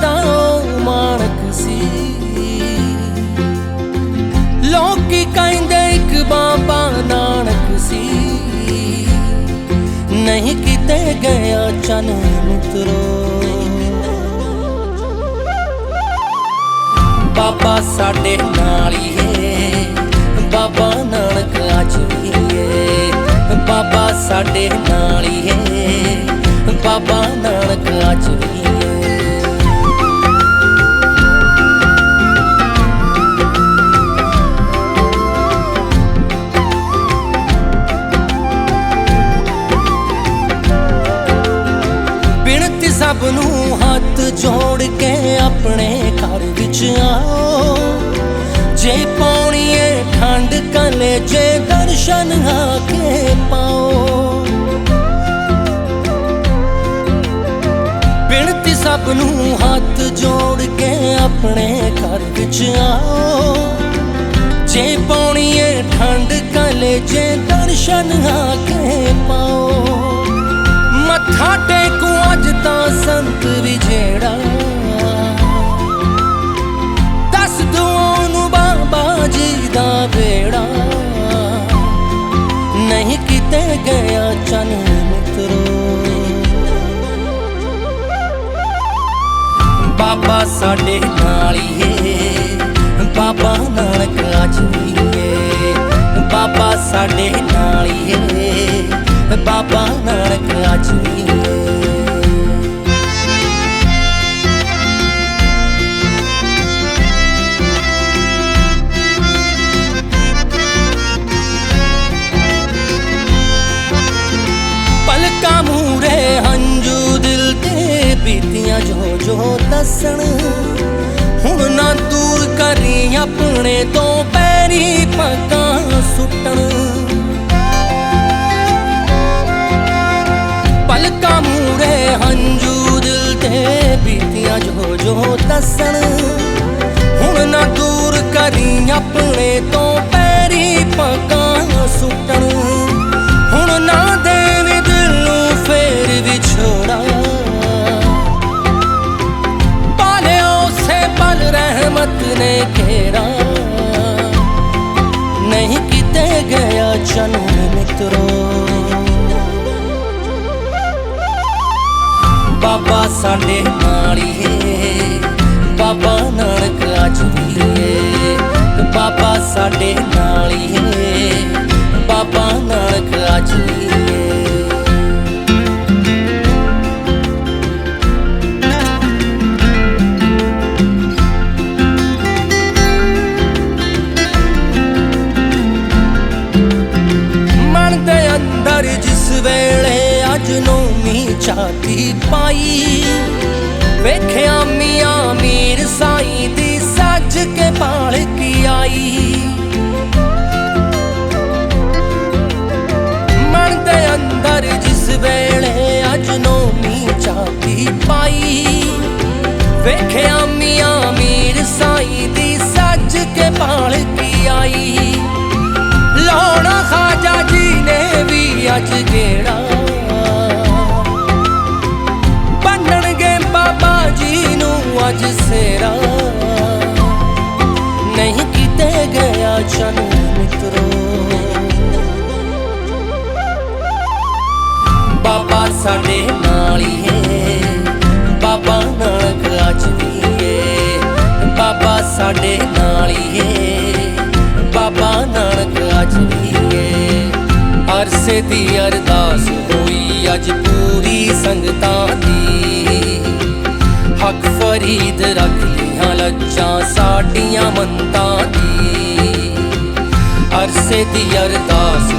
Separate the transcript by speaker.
Speaker 1: ਤਾਂ ਉਹ ਮਾਣਕ ਸੀ। ਲੋਕੀ ਕਹਿੰਦੇ ਇੱਕ ਬਾਬਾ ਨਾਨਕ ਸੀ, ਨਹੀਂ ਕਿਤੇ ਗਿਆ ਚੰਨ ਮਿੱਤਰੋ। ਬਾਬਾ ਸਾਡੇ ਨਾਲ ਹੀ ਏ, ਬਾਬਾ ਨਾਨਕ ਅੱਜ ਵੀ ਏ। ਬਾਬਾ ਸਾਡੇ ਨਾਲ ਹੀ ਏ, ਬਾਬਾ ਨਾਨਕ ਅੱਜ ਵੀ ਏ। ਬਿਨਤੀ ਸਭ ਨੂੰ ਹੱਥ ਜੋੜ ਕੇ ਆਪਣੇ ਘਰ ਵਿੱਚ ਆਓ। ਜੇ ਪਾਉਣੀ ਏ ਠੰਡ ਕਲੇਜੇ ਦਰਸ਼ਨ ਆ ਕੇ ਪਾਓ। ਬਿਨਤੀ ਸਭ ਨੂੰ ਹੱਥ ਜੋੜ ਕੇ ਆਪਣੇ ਘਰ ਵਿੱਚ ਆਓ। ਜੇ ਪਾਉਣੀ ਏ ਠੰਡ ਕਲੇਜੇ ਦਰਸ਼ਨ ਆ ਕੇ ਪਾਓ। ਮੱਥਾ ਟੇਕੂ ਅੱਜ ਤਾਂ ਸੰਤ ਵੀ ਜਿਹੜਾ, ਦੱਸ ਦੂ ਉਹਨੂੰ ਬਾਬਾ ਜੀ ਦਾ ਬੇੜਾ। ਨਹੀਂ ਕਿਤੇ ਗਿਆ ਚੰਨ ਮਿੱਤਰੋ। ਬਾਬਾ ਸਾਡੇ ਨਾਲ ਹੀ ਏ, ਬਾਬਾ ਨਾਨਕ ਅੱਜ ਵੀ ਏ। ਬਾਬਾ ਸਾਡੇ ਨਾਲ ਹੀ ਏ, ਬਾਬਾ ਨਾਨਕ ਅੱਜ ਵੀ ਏ। ਪਲਕਾਂ ਮੂਹਰੇ ਹੰਝੂ ਦਿਲ ਤੇ ਬੀਤੀਆਂ ਜੋ ਜੋ ਦੱਸਣ। ਹੁਣ ਨਾ ਦੂਰ ਕਰੀ ਆਪਣੇ ਤੋਂ ਪੈਰੀ ਪੱਗਾਂ ਸੁੱਟਣ। ਪਲਕਾਂ ਮੂਹਰੇ ਹੰਝੂ ਦਿਲ ਤੇ ਬੀਤੀਆਂ ਜੋ ਜੋ ਦੱਸਣ। ਹੁਣ ਨਾ ਦੂਰ ਕਰੀ ਆਪਣੇ ਤੋਂ ਪੈਰੀ ਪੱਗਾਂ ਸੁੱਟਣ। ਹੁਣ ਨਾ ਦੇਵੀ ਦਿਲ ਨੂੰ ਫੇਰ ਵਿਛੋੜਾ, ਪਾਲਿਆ ਉਸੇ ਪਲ ਰਹਿਮਤ ਨੇ ਘੇਰਾ। ਨਹੀਂ ਕਿਤੇ ਗਿਆ ਚੰਨ ਮਿੱਤਰੋ। ਬਾਬਾ ਸਾਡੇ ਨਾਲ ਹੀ ਏ, ਬਾਬਾ ਨਾਨਕ ਅੱਜ ਵੀ ਏ। ਬਾਬਾ ਸਾਡੇ ਨਾਲ ਹੀ ਏ, ਬਾਬਾ ਨਾਨਕ ਅੱਜ ਵੀ ਏ। ਮਨ ਦੇ ਅੰਦਰ ਜਿਸ ਵੇਲੇ ਅੱਜ ਨੌਵੀਂ ਝਾਤੀ ਪਾਈ, ਵੇਖਿਆ ਮੀਆਂ ਮੀਰ ਸਾਈਂ ਦੀ ਸੱਜ ਕੇ ਪਾਲਕੀ ਆਈ। ਮਨ ਦੇ ਅੰਦਰ ਜਿਸ ਵੇਲੇ ਅੱਜ ਨੌਵੀਂ ਝਾਤੀ ਪਾਈ, ਵੇਖਿਆ ਮੀਆਂ ਮੀਰ ਸਾਈਂ ਦੀ ਸੱਜ ਕੇ ਪਾਲਕੀ ਆਈ। ਲਾਉਣਾ ਖਾਜਾ ਜੀ ਨੇ ਵੀ ਅੱਜ ਗੇੜਾ, ਬੰਨਣਗੇ ਬਾਬਾ ਜੀ ਨੂੰ ਅੱਜ ਸੇਰਾ। ਨਹੀਂ ਕਿਤੇ ਗਿਆ ਚੰਨ ਮਿੱਤਰੋ। ਬਾਬਾ ਸਾਡੇ ਨਾਲ ਹੀ ਏ, ਬਾਬਾ ਨਾਨਕ ਅੱਜ ਵੀ ਏ। ਬਾਬਾ ਸਾਡੇ ਨਾਲ ਹੀ ਏ, ਬਾਬਾ ਨਾਨਕ ਅੱਜ ਵੀ ਏ। ਅਰਸੇ ਦੀ ਅਰਦਾਸ ਹੋਈ ਅੱਜ ਪੂਰੀ ਸੰਗਤਾਂ ਦੀ। ਹੱਕ ਫਰੀਦ ਰੱਖ ਲੀਆਂ ਲੱਜਾਂ ਸਾਡੀਆਂ ਮੰਤਾਂ ਦੀ। ਅਰਸੇ ਦੀ ਅਰਦਾਸ